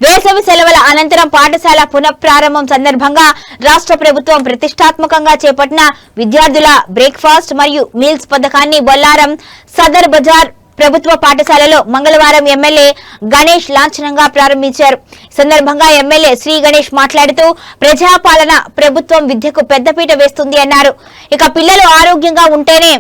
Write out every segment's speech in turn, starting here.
వేసవి సెలవుల అనంతరం పాఠశాల పునఃప్రారంభం సందర్భంగా రాష్ట్ర ప్రభుత్వం ప్రతిష్టాత్మకంగా చేపట్టిన విద్యార్థుల బ్రేక్ఫాస్ట్ మరియు మీల్స్ పథకాన్ని బొల్లారం సదర్ బజార్ ప్రభుత్వ పాఠశాలలో మంగళవారం ఎమ్మెల్యే గణేష్ లాంఛనంగా ప్రారంభించారు. ఈ సందర్భంగా ఎమ్మెల్యే శ్రీ గణేష్ మాట్లాడుతూ ప్రజాపాలన ప్రభుత్వం విద్యకు పెద్దపీట వేస్తుంది అన్నారు. ఇక పిల్లలు ఆరోగ్యంగా ఉంటేనే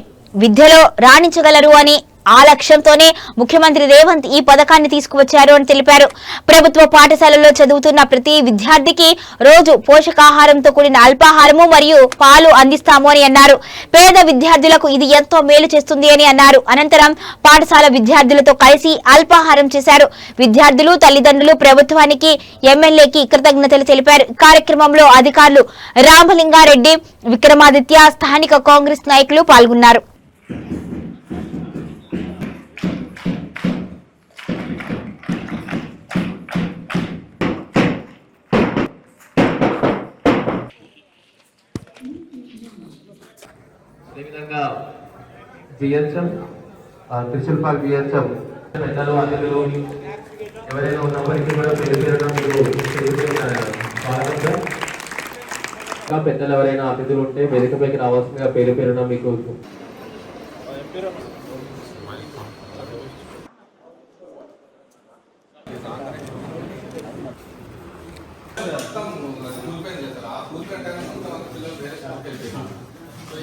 విద్యలో రాణించగలరు అని ఆ లక్ష్యంతోనే ముఖ్యమంత్రి రేవంత్ ఈ పథకాన్ని తీసుకువచ్చారు అని తెలిపారు. ప్రభుత్వ పాఠశాలలో చదువుతున్న ప్రతి విద్యార్థికి రోజు పోషకాహారంతో కూడిన అల్పాహారము మరియు పాలు అందిస్తాము అని అన్నారు. పేద విద్యార్థులకు ఇది ఎంతో మేలు చేస్తుంది అని అన్నారు. అనంతరం పాఠశాల విద్యార్థులతో కలిసి అల్పాహారం చేశారు. విద్యార్థులు తల్లిదండ్రులు ప్రభుత్వానికి ఎమ్మెల్యేకి కృతజ్ఞతలు తెలిపారు. కార్యక్రమంలో అధికారులు రామలింగారెడ్డి, విక్రమాదిత్య, స్థానిక కాంగ్రెస్ నాయకులు పాల్గొన్నారు. అదేవిధంగా జిహెచ్ఎం త్రిశూల్పాల్ జిహెచ్ఎం పెద్దలు అతిథులు ఎవరైనా ఉన్నప్పటికీ కూడా పేరు మీకు పెద్దలు ఎవరైనా అతిథులు ఉంటే వేదికపైకి రావాల్సిందిగా పేరు పేరున మీకు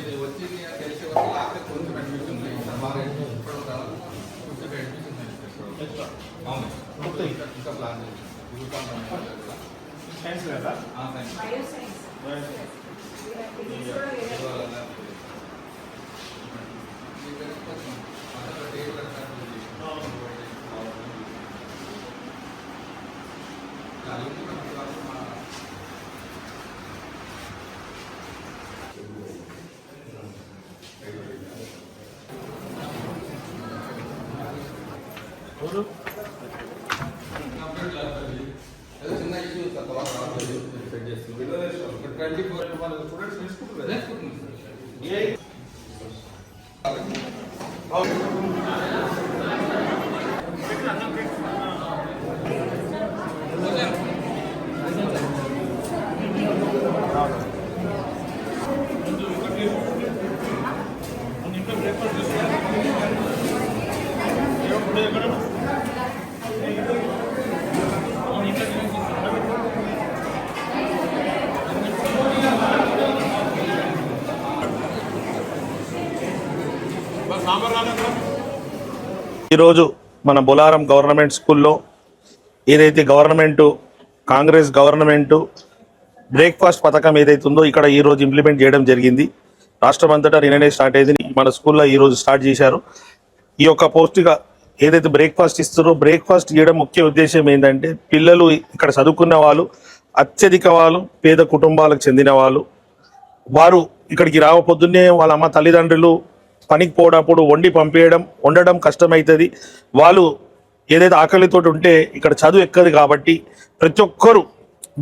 ఇది వచ్చింది తెలిసి వల్ల అక్కడ కొంచెం అడ్మిషన్ ఉన్నాయి బాగా ఇంకా ప్లాన్ సైన్స్ లేదా చిన్న ఇష్యూ తర్వాత 24 స్టూడెంట్స్ నేర్చుకుంటున్నారు. ఈరోజు మన బొలారం గవర్నమెంట్ స్కూల్లో ఏదైతే కాంగ్రెస్ గవర్నమెంట్ బ్రేక్ఫాస్ట్ పథకం ఏదైతే ఉందో ఇక్కడ ఈరోజు ఇంప్లిమెంట్ చేయడం జరిగింది. రాష్ట్రం అంతటా నిన్ననే స్టార్ట్ అయింది. మన స్కూల్లో ఈరోజు స్టార్ట్ చేశారు. ఈ యొక్క పౌష్టిక ఏదైతే బ్రేక్ఫాస్ట్ ఇస్తారో బ్రేక్ఫాస్ట్ చేయడం ముఖ్య ఉద్దేశం ఏంటంటే పిల్లలు ఇక్కడ చదువుకున్న వాళ్ళు అత్యధిక వాళ్ళు పేద కుటుంబాలకు చెందిన వారు ఇక్కడికి పొద్దున్నే వాళ్ళ అమ్మ తల్లిదండ్రులు పనికి పోవడప్పుడు వండడం కష్టమవుతుంది. వాళ్ళు ఏదైతే ఆకలితో ఉంటే ఇక్కడ చదువు ఎక్కదు. కాబట్టి ప్రతి ఒక్కరు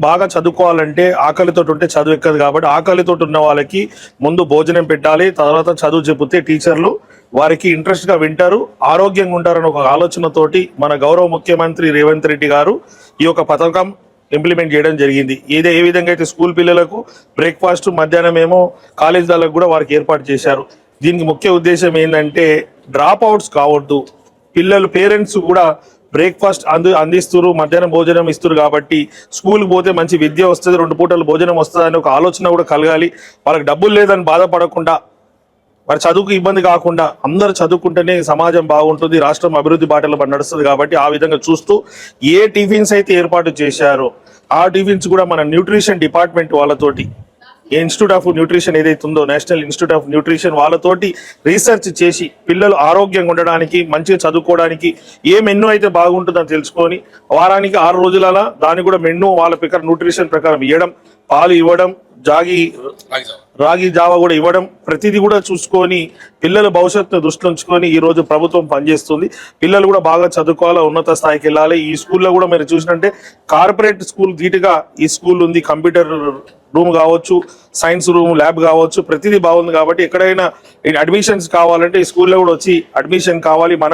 బాగా చదువుకోవాలంటే ఆకలితో ఉంటే చదువు ఎక్కదు. కాబట్టి ఆకలితో ఉన్న వాళ్ళకి ముందు భోజనం పెట్టాలి, తర్వాత చదువు చెబితే టీచర్లు వారికి ఇంట్రెస్ట్గా వింటారు, ఆరోగ్యంగా ఉంటారని ఒక ఆలోచనతోటి మన గౌరవ ముఖ్యమంత్రి రేవంత్ రెడ్డి గారు ఈ యొక్క పథకం ఇంప్లిమెంట్ చేయడం జరిగింది. ఏ విధంగా అయితే స్కూల్ పిల్లలకు బ్రేక్ఫాస్ట్, మధ్యాహ్నం ఏమో కాలేజ్ వాళ్ళకు కూడా వారికి ఏర్పాటు చేశారు. దీనికి ముఖ్య ఉద్దేశం ఏంటంటే డ్రాప్ అవుట్స్ కావద్దు. పేరెంట్స్ కూడా బ్రేక్ఫాస్ట్ అందిస్తారు, మధ్యాహ్నం భోజనం ఇస్తారు. కాబట్టి స్కూల్కి పోతే మంచి విద్య వస్తుంది, 2 పూటలు భోజనం వస్తుంది అని ఒక ఆలోచన కూడా కలగాలి. వాళ్ళకి డబ్బులు లేదని బాధపడకుండా, వారి చదువుకు ఇబ్బంది కాకుండా అందరూ చదువుకుంటేనే సమాజం బాగుంటుంది, రాష్ట్రం అభివృద్ధి బాటలో నడుస్తుంది. కాబట్టి ఆ విధంగా చూస్తూ ఏ టిఫిన్స్ అయితే ఏర్పాటు చేశారో ఆ టిఫిన్స్ కూడా మన న్యూట్రిషన్ డిపార్ట్మెంట్ వాళ్ళతోటి ఇన్స్టిట్యూట్ ఆఫ్ న్యూట్రిషన్ ఏదైతే ఉందో నేషనల్ ఇన్స్టిట్యూట్ ఆఫ్ న్యూట్రిషన్ వాళ్ళతోటి రీసెర్చ్ చేసి పిల్లలు ఆరోగ్యంగా ఉండడానికి, మంచిగా చదువుకోవడానికి ఏ మెనూ అయితే బాగుంటుందని తెలుసుకొని వారానికి 6 రోజులలో దాన్ని కూడా మెనూ వాళ్ళ న్యూట్రిషన్ ప్రకారం ఇవ్వడం, పాలు ఇవ్వడం, రాగి జావా కూడా ఇవ్వడం, ప్రతిదీ కూడా చూసుకొని పిల్లల భవిష్యత్తును దృష్టిలో ఉంచుకొని ఈ రోజు ప్రభుత్వం పనిచేస్తుంది. పిల్లలు కూడా బాగా చదువుకోవాలి, ఉన్నత స్థాయికి వెళ్ళాలి. ఈ స్కూల్లో కూడా మీరు చూసినట్టే కార్పొరేట్ స్కూల్ ధీటుగా ఈ స్కూల్ ఉంది. కంప్యూటర్ రూమ్ కావచ్చు, సైన్స్ రూమ్, ల్యాబ్ కావచ్చు, ప్రతిదీ బాగుంది. కాబట్టి ఎక్కడైనా అడ్మిషన్స్ కావాలంటే ఈ స్కూల్లో కూడా వచ్చి అడ్మిషన్ కావాలి.